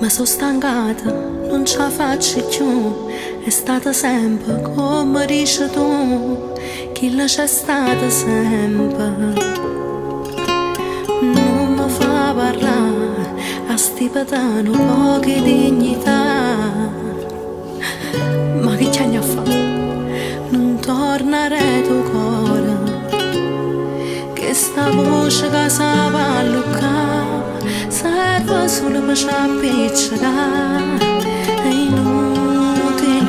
Ma sono stancata, non ce la faccio più. È stata sempre come dici tu, chi la c'è stata sempre. Non mi fa parlare, a sti patano poche dignità. Ma che c'è a fare? Non tornare tuo cuore, che sta voce che sa vallucca serve solo per c'appiccicare. È inutile,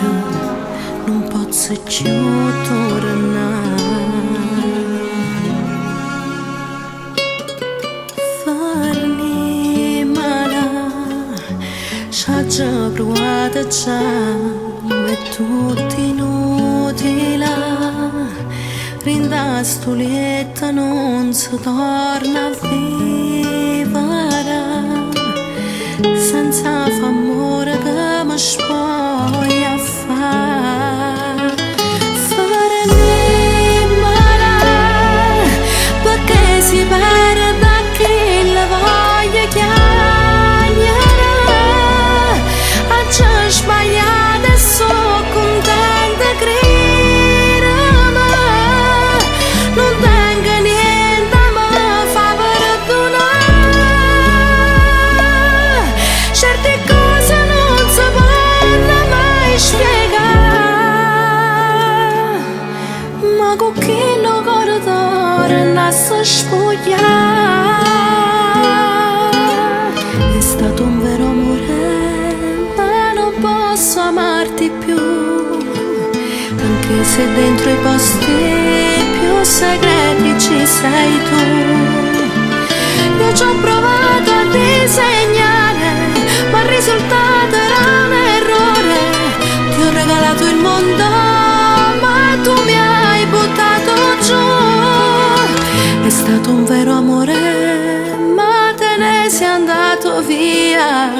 non posso più tornare. Farmi male, c'ha già provato già, ma è tutto inutile. Rinda sto letto non si torna a vivere, senza famore che mi spoglia a fare. Farmi male, perché si perde a chi la voglia chiamare. Ha già sbagliato e sono contenta che non tengo niente, ma fa perdonare. Certe cose non si possono mai spiegare, ma con chi lo cuore non si spoglia. È stato un vero amore, ma non posso amarti più, anche se dentro i posti più segreti ci sei tu. Io ci ho provato a disegnare, ma il risultato era un errore. Ti ho regalato il mondo, ma tu mi hai buttato giù. È stato un vero amore, ma te ne sei andato via.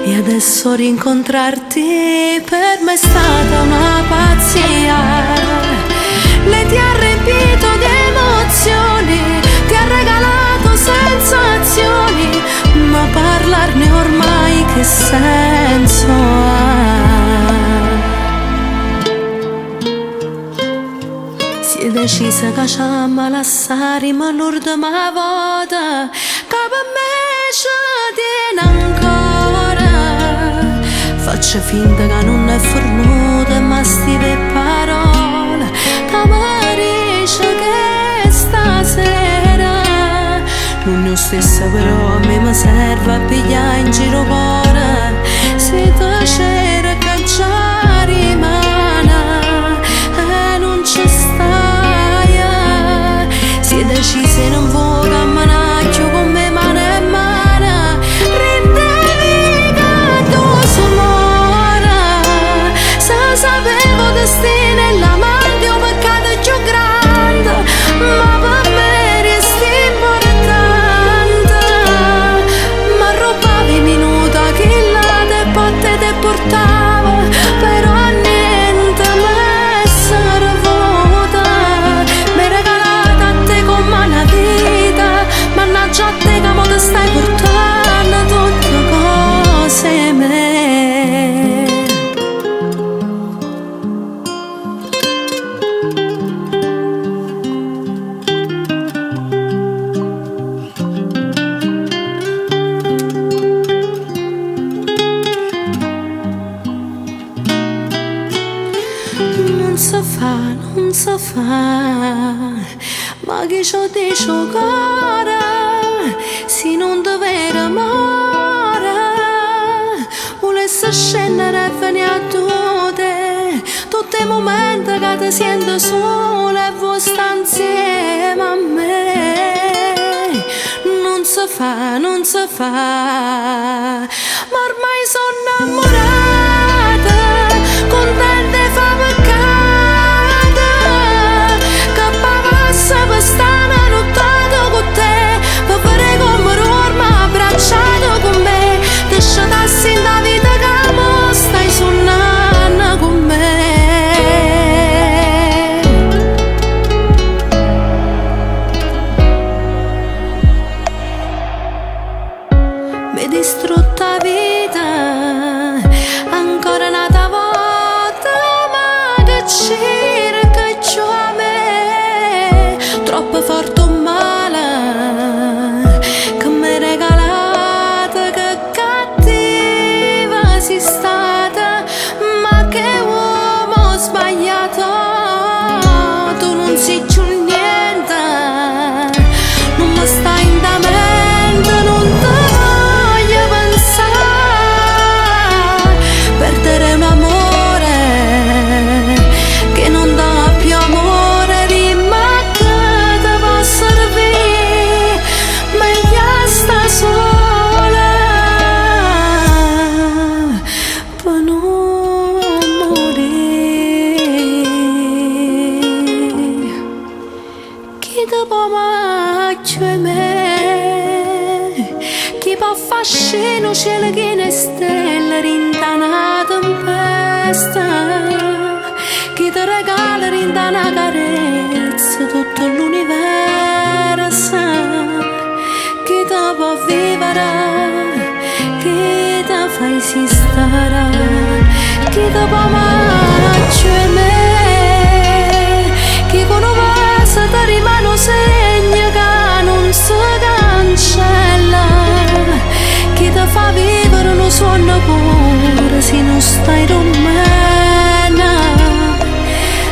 E adesso rincontrarti per me è stata una pazzia. Lei ti ha riempito di emozioni, ti ha regalato sensazioni, ma parlarne ormai che senso ha? Si è decisa che ci ama lasciare, ma l'ultima volta che per me ci tiene ancora. Faccio finta che non è fornuta, ma stive parole che mi dice che stasera non è lo stesso, però a me mi serve a pigliare in giro cuore. Se tu cerca già rimane e non ci stai. Si è decisa e non vuoi camminare con me mano e mano. Rendevi che tu s'amore, se sapevo destino e l'amante un peccato più grande, ma per me resti importante. Ma rubavi minuta che la te botte te portava, però niente mi servuta. Mi regalata a te come una vita, mannaggia a te che mo te stai portando tutte cose me. Non si fa, ma chi ci dice ancora, se non dovere amore, volesse scendere e venire a tutti i momenti che ti sento sola e vuoi stare insieme a me. Non si fa, non si fa, ma ormai sono innamorata, contenta e fa peccato. Stana nottato con te, per fare come orma abbracciato con me. Lasciatassi in la vita che mo stai suonando con me. Mi distrutta vita, ancora un'altra volta, ma che c'era che c'ho a me, troppo forte o male, che mi regalate, che cattiva sei stata, ma che uomo sbagliato, tu non sei più niente, non mi stai in da mente, non ti voglio pensare, perdere un amore che non dà più amore, rima che ti può servire, meglio sta sola per non morire. Chi ti può macchio me, chi può far sceno cielo che ne stelle rinda una tempesta, chi ti regala rinda una carezza tutto l'universo, chi ti può vivere, chi ti fa esistere, chi ti può macchio me, chi con un vaso ti rimane un segno che non si cancella, chi ti fa vivere un suono pure se non stai rumena,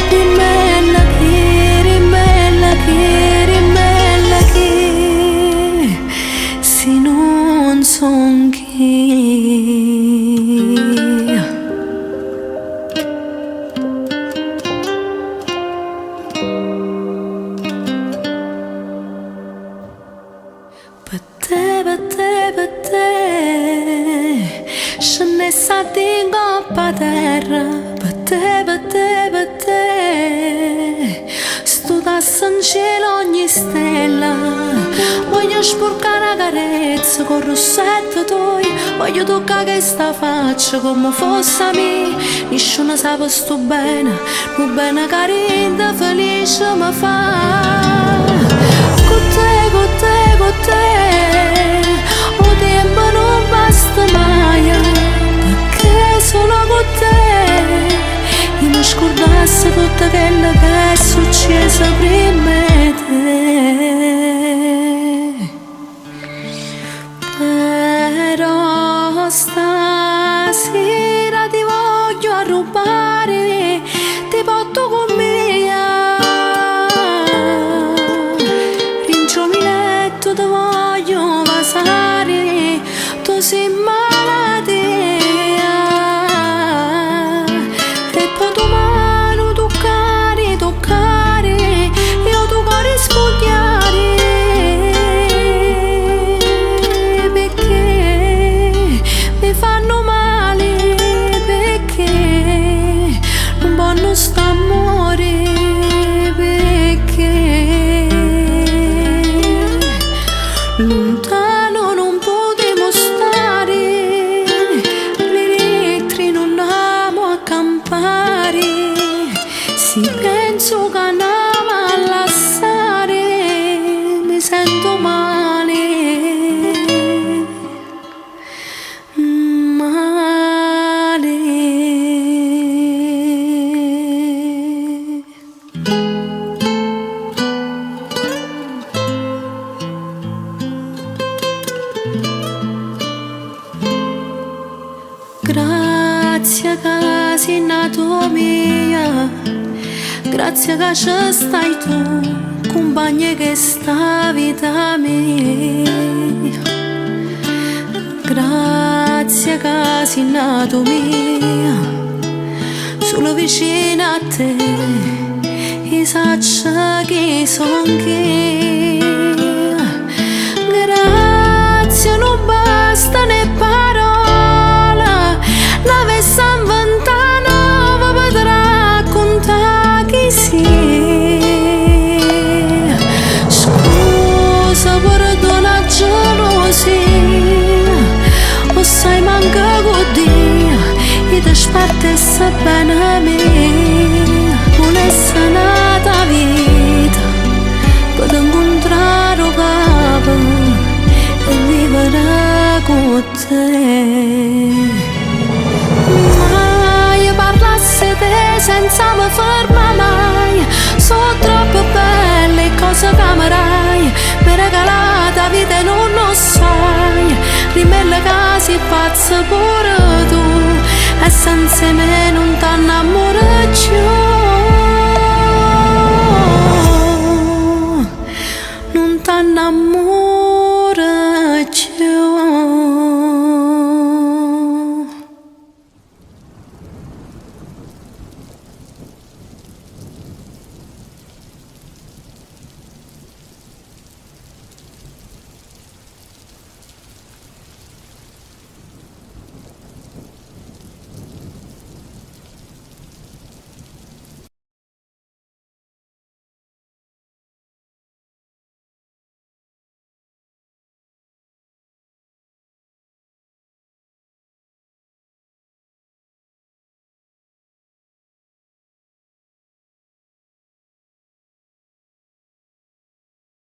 rimella chi, rimella chi, rimella chi, se non son chi. Per te, scende stati in coppa terra, per te, studassa in cielo ogni stella, voglio sporcare una carezza con rossetto tuoi, voglio toccare questa faccia come fosse a me, nessuno sa sto bene, un bene carina, felice mi fa. Con te, o tempo non basta mai, perché solo con te io mi scordassi tutto quello che è successo prima di te. Però stasera ti voglio rubare, ti porto con me, tu ti voglio vasare, tu sei malattia, e poi tu mano toccare, io tu cuore sfogliare, perché mi fanno male, perché non voglio sta amore, perché lontano non potremo stare, le lettere non amo a campare, se penso che andiamo a lasciare, mi sento male, male. Grazie che sei nato mia, grazie che ci stai tu, compagna che sta vita mia. Grazie che sei nato mia, solo vicino a te, e saccia che son che. Grazie non basta né parola, l'avesse inventata per raccontare chi sei. Scusa, perdona gelosia, o sai manca con Dio, e ti spartesse bene a me. Volesse nata vita, per incontrare capo e vivere con te. Mai parlasse te senza me ferma mai. Sono troppo belle cose che amerai. Mi regalata vita e non lo sai. Rimella che si pazza pure tu. E senza me non t'annamori.